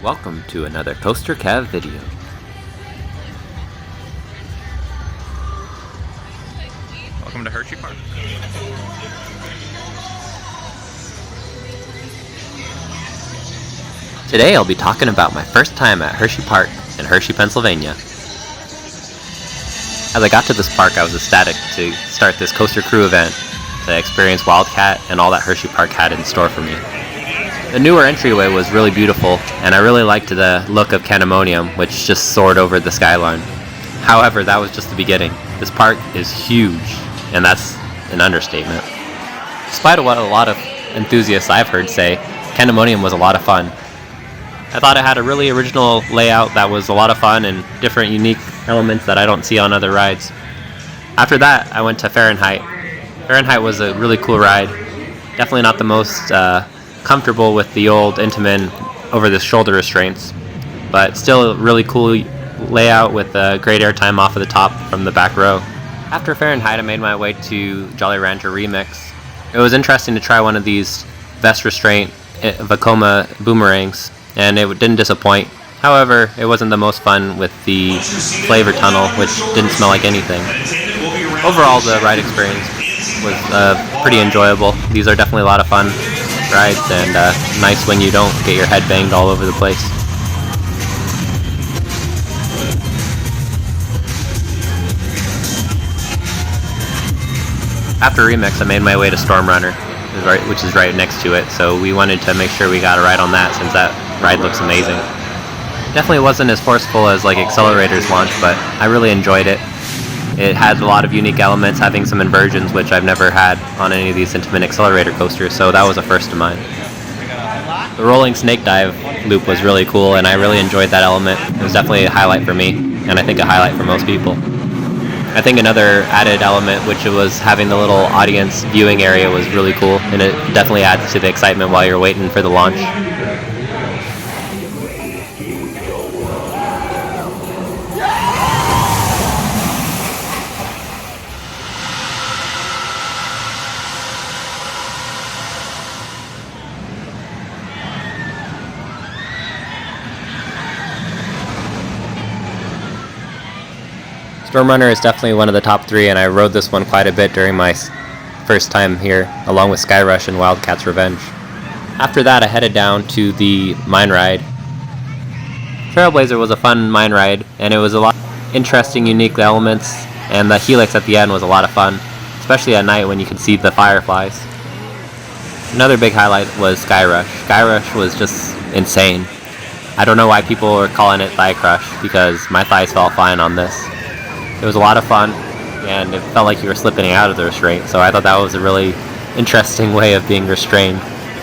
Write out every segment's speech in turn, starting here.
Welcome to another Coaster Cav video. Welcome to Hersheypark. Today I'll be talking about my first time at Hersheypark in Hershey, Pennsylvania. As I got to this park, I was ecstatic to start this Coaster Crew event to experience Wildcat and all that Hersheypark had in store for me. The newer entryway was really beautiful, and I really liked the look of Candemonium, which just soared over the skyline. However, that was just the beginning. This park is huge, and that's an understatement. Despite what a lot of enthusiasts I've heard say, Candemonium was a lot of fun. I thought it had a really original layout that was a lot of fun and different unique elements that I don't see on other rides. After that, I went to Fahrenheit. Fahrenheit was a really cool ride. Definitely not the most comfortable with the old Intamin over the shoulder restraints, but still a really cool layout with great airtime off of the top from the back row. After Fahrenheit, I made my way to Jolly Rancher Remix. It was interesting to try one of these vest restraint Vekoma boomerangs, and it didn't disappoint. However, it wasn't the most fun with the flavor tunnel, which didn't smell like anything. Overall, the ride experience was pretty enjoyable. These are definitely a lot of fun rides, and nice when you don't get your head banged all over the place. After Remix, I made my way to Storm Runner, which is right next to it, so we wanted to make sure we got a ride on that since that ride looks amazing. Definitely wasn't as forceful as like Accelerator's launch, but I really enjoyed it. It had a lot of unique elements, having some inversions, which I've never had on any of these Intamin Accelerator coasters, so that was a first of mine. The rolling snake dive loop was really cool, and I really enjoyed that element. It was definitely a highlight for me, and I think a highlight for most people. I think another added element, which was having the little audience viewing area, was really cool, and it definitely adds to the excitement while you're waiting for the launch. Storm Runner is definitely one of the top three, and I rode this one quite a bit during my first time here, along with Sky Rush and Wildcat's Revenge. After that, I headed down to the mine ride. Trailblazer was a fun mine ride, and it was a lot of interesting, unique elements, and the helix at the end was a lot of fun, especially at night when you could see the fireflies. Another big highlight was Sky Rush. Sky Rush was just insane. I don't know why people were calling it Thigh Crush, because my thighs felt fine on this. It was a lot of fun, and it felt like you were slipping out of the restraint, so I thought that was a really interesting way of being restrained,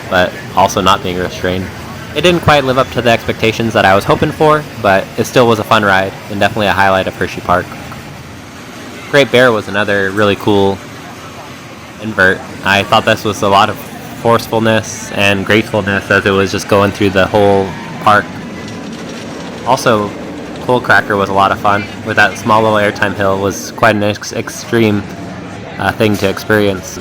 but also not being restrained. It didn't quite live up to the expectations that I was hoping for, but it still was a fun ride, and definitely a highlight of Hersheypark. Great Bear was another really cool invert. I thought this was a lot of forcefulness and gracefulness as it was just going through the whole park. Also, Coal Cracker was a lot of fun. With that small little airtime hill, was quite an extreme thing to experience.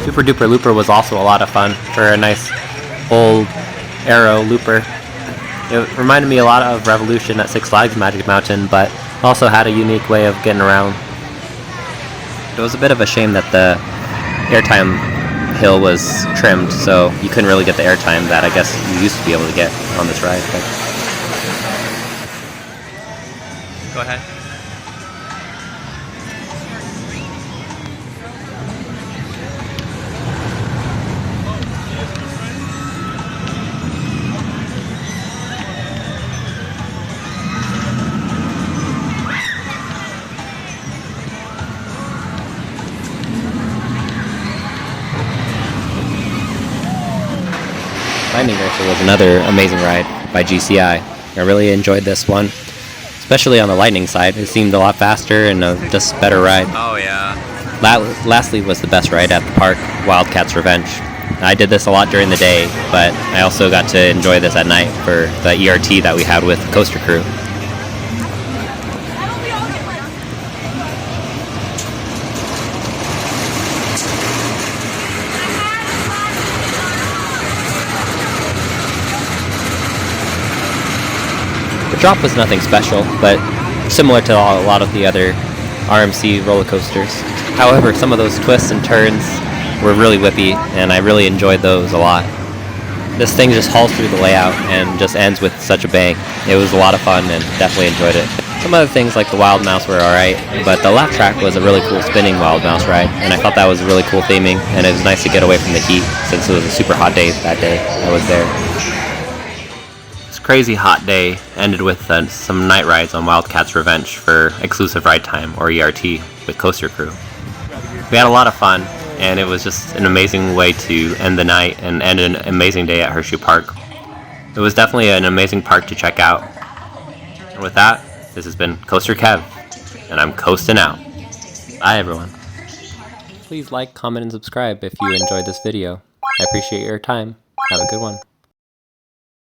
Super Duper Looper was also a lot of fun for a nice old Arrow looper. It reminded me a lot of Revolution at Six Flags Magic Mountain, but also had a unique way of getting around. It was a bit of a shame that the airtime hill was trimmed, so you couldn't really get the airtime that I guess you used to be able to get on this ride. But Go ahead. Lightning Racer was another amazing ride by GCI. I really enjoyed this one, especially on the lightning side. It seemed a lot faster and just better ride. Oh yeah. Lastly was the best ride at the park, Wildcat's Revenge. I did this a lot during the day, but I also got to enjoy this at night for the ERT that we had with Coaster Crew. The drop was nothing special, but similar to a lot of the other RMC roller coasters. However, some of those twists and turns were really whippy, and I really enjoyed those a lot. This thing just hauls through the layout and just ends with such a bang. It was a lot of fun and definitely enjoyed it. Some other things like the Wild Mouse were alright, but the lap track was a really cool spinning Wild Mouse ride, and I thought that was really cool theming, and it was nice to get away from the heat since it was a super hot day that day I was there. This crazy hot day ended with some night rides on Wildcat's Revenge for exclusive ride time, or ERT, with Coaster Crew. We had a lot of fun, and it was just an amazing way to end the night and end an amazing day at Hershey Park. It was definitely an amazing park to check out. And with that, this has been Coaster Kev, and I'm coasting out. Bye everyone. Please like, comment, and subscribe if you enjoyed this video. I appreciate your time. Have a good one.